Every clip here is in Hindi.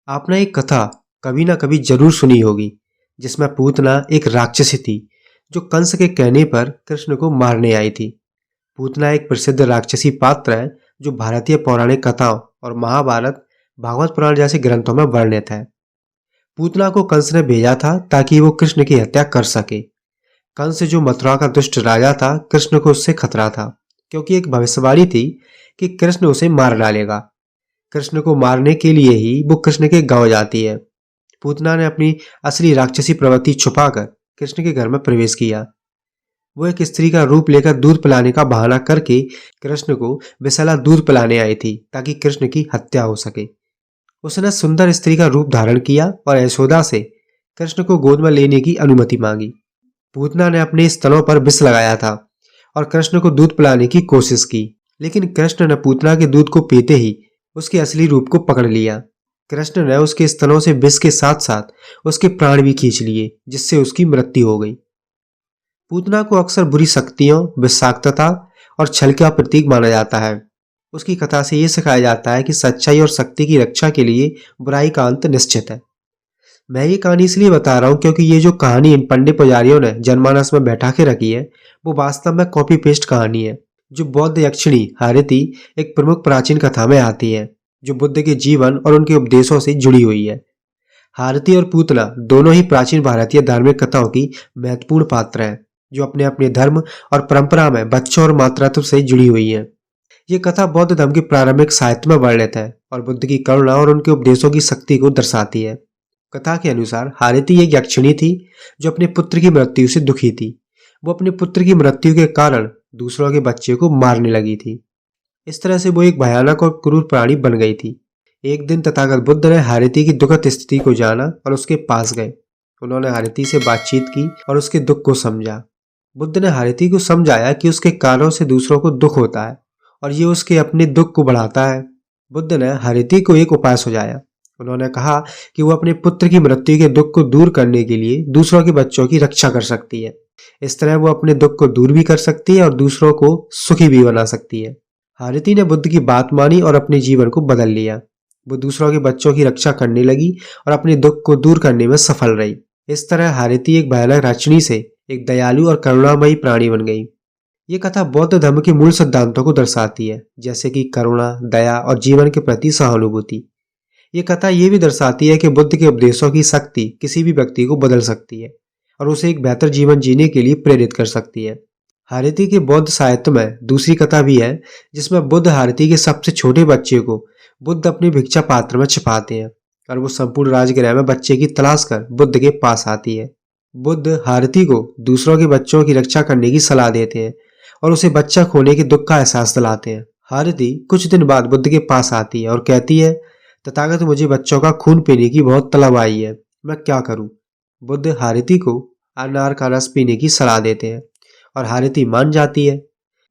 आपने एक कथा कभी ना कभी जरूर सुनी होगी जिसमें पूतना एक राक्षसी थी जो कंस के कहने पर कृष्ण को मारने आई थी। पूतना एक प्रसिद्ध राक्षसी पात्र है जो भारतीय पौराणिक कथाओं और महाभारत, भागवत पुराण जैसे ग्रंथों में वर्णित है। पूतना को कंस ने भेजा था ताकि वो कृष्ण की हत्या कर सके। कंस जो मथुरा का दुष्ट राजा था, कृष्ण को उससे खतरा था क्योंकि एक भविष्यवाणी थी कि कृष्ण उसे मार डालेगा। कृष्ण को मारने के लिए ही वो कृष्ण के गांव जाती है। पूतना ने अपनी असली राक्षसी प्रवृत्ति छुपाकर कृष्ण के घर में प्रवेश किया। वो एक स्त्री का रूप लेकर दूध पिलाने का बहाना करके कृष्ण को विषैला दूध पिलाने आई थी ताकि कृष्ण की हत्या हो सके। उसने सुंदर स्त्री का रूप धारण किया और यशोदा से कृष्ण को गोद में लेने की अनुमति मांगी। पूतना ने अपने स्तनों पर विष लगाया था और कृष्ण को दूध पिलाने की कोशिश की, लेकिन कृष्ण ने पूतना के दूध को पीते ही उसके असली रूप को पकड़ लिया। कृष्ण ने उसके स्तनों से विष के साथ साथ उसके प्राण भी खींच लिए, जिससे उसकी मृत्यु हो गई। पूतना को अक्सर बुरी शक्तियों, विषाक्तता और छल का प्रतीक माना जाता है। उसकी कथा से यह सिखाया जाता है कि सच्चाई और शक्ति की रक्षा के लिए बुराई का अंत निश्चित है। मैं ये कहानी इसलिए बता रहा हूँ क्योंकि ये जो कहानी इन पंडित पुजारियों ने जनमानस में बैठा के रखी है वो वास्तव में कॉपी पेस्ट कहानी है जो बौद्ध यक्षिणी हारिति एक प्रमुख प्राचीन कथा में आती है, जो बुद्ध के जीवन और उनके उपदेशों से जुड़ी हुई है। हारती और पूतना दोनों ही प्राचीन भारतीय धार्मिक कथाओं की महत्वपूर्ण पात्र हैं जो अपने अपने धर्म और परंपरा में बच्चों और मातृत्व से जुड़ी हुई है। ये कथा बौद्ध धर्म के प्रारंभिक साहित्य में वर्णित है और बुद्ध की करुणा और उनके उपदेशों की शक्ति को दर्शाती है। कथा के अनुसार हारती एक यक्षिणी थी जो अपने पुत्र की मृत्यु से दुखी थी। वो अपने पुत्र की मृत्यु के कारण दूसरों के बच्चे को मारने लगी थी। इस तरह से वो एक भयानक और क्रूर प्राणी बन गई थी। एक दिन तथागत बुद्ध ने हारती की दुखद स्थिति को जाना और उसके पास गए। उन्होंने हारती से बातचीत की और उसके दुख को समझा। बुद्ध ने हारती को समझाया कि उसके कारणों से दूसरों को दुख होता है और ये उसके अपने दुख को बढ़ाता है। बुद्ध ने हारती को एक उपाय सुझाया। उन्होंने कहा कि वो अपने पुत्र की मृत्यु के दुख को दूर करने के लिए दूसरों के बच्चों की रक्षा कर सकती है। इस तरह वो अपने दुख को दूर भी कर सकती है और दूसरों को सुखी भी बना सकती है। हारती ने बुद्ध की बात मानी और अपने जीवन को बदल लिया। वो दूसरों के बच्चों की रक्षा करने लगी और अपने दुख को दूर करने में सफल रही। इस तरह हारती एक भयानक राक्षसी से एक दयालु और करुणामयी प्राणी बन गई। ये कथा बौद्ध धर्म के मूल सिद्धांतों को दर्शाती है, जैसे कि करुणा, दया और जीवन के प्रति सहानुभूति। ये कथा ये भी दर्शाती है कि बुद्ध के उपदेशों की शक्ति किसी भी व्यक्ति को बदल सकती है और उसे एक बेहतर जीवन जीने के लिए प्रेरित कर सकती है। हारती के बौद्ध साहित्य में दूसरी कथा भी है जिसमें बुद्ध हारती के सबसे छोटे बच्चे को बुद्ध अपनी भिक्षा पात्र में छिपाते हैं और वो संपूर्ण राजगृह में बच्चे की तलाश कर बुद्ध के पास आती है। बुद्ध हारती को दूसरों के बच्चों की रक्षा करने की सलाह देते हैं और उसे बच्चा खोने के दुख का एहसास दिलाते हैं। हारती कुछ दिन बाद बुद्ध के पास आती है और कहती है, तथागत मुझे बच्चों का खून पीने की बहुत तलब आई है, मैं क्या करूं? बुद्ध हारती को अनार का रस पीने की सलाह देते हैं और हारती मान जाती है।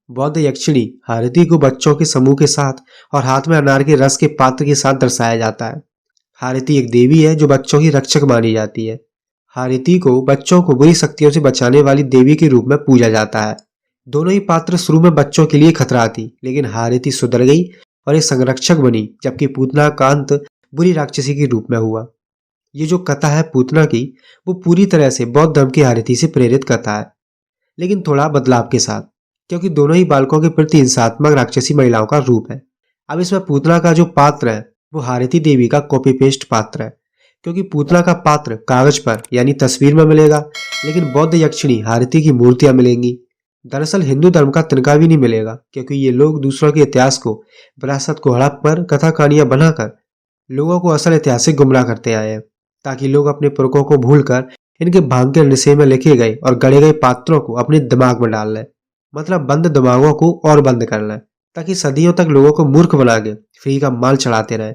बौद्ध यक्षिणी हारती को बच्चों के समूह के साथ और हाथ में अनार के रस के पात्र के साथ दर्शाया जाता है। हारती एक देवी है जो बच्चों की रक्षक मानी जाती है। हारती को बच्चों को बुरी शक्तियों से बचाने वाली देवी के रूप में पूजा जाता है। दोनों ही पात्र शुरू में बच्चों के लिए खतरा थी, लेकिन हारती सुधर गई और एक संरक्षक बनी, जबकि पूतना का अंत बुरी राक्षसी के रूप में हुआ। ये जो कथा है पूतना की, वो पूरी तरह से बौद्ध धर्म की हारती से प्रेरित कथा है, लेकिन थोड़ा बदलाव के साथ, क्योंकि दोनों ही बालकों के प्रति हिंसात्मक राक्षसी महिलाओं का रूप है। अब इसमें पूतना का जो पात्र है वो हारती देवी का कॉपी पेस्ट पात्र है, क्योंकि पूतना का पात्र कागज पर यानी तस्वीर में मिलेगा, लेकिन बौद्ध यक्षिणी हारती की मूर्तियां मिलेंगी। दरअसल हिंदू धर्म का तिनका भी नहीं मिलेगा, क्योंकि ये लोग दूसरों के इतिहास को, विरासत को हड़प कर कथा कहानियां बनाकर लोगों को असल इतिहास से गुमराह करते आए हैं, ताकि लोग अपने पुरखों को भूलकर इनके भांग के निशे में लिखे गए और गढ़े गए पात्रों को अपने दिमाग में डाल लें। मतलब बंद दिमागों को और बंद कर लें, ताकि सदियों तक लोगों को मूर्ख बना के फ्री का माल चढ़ाते रहे।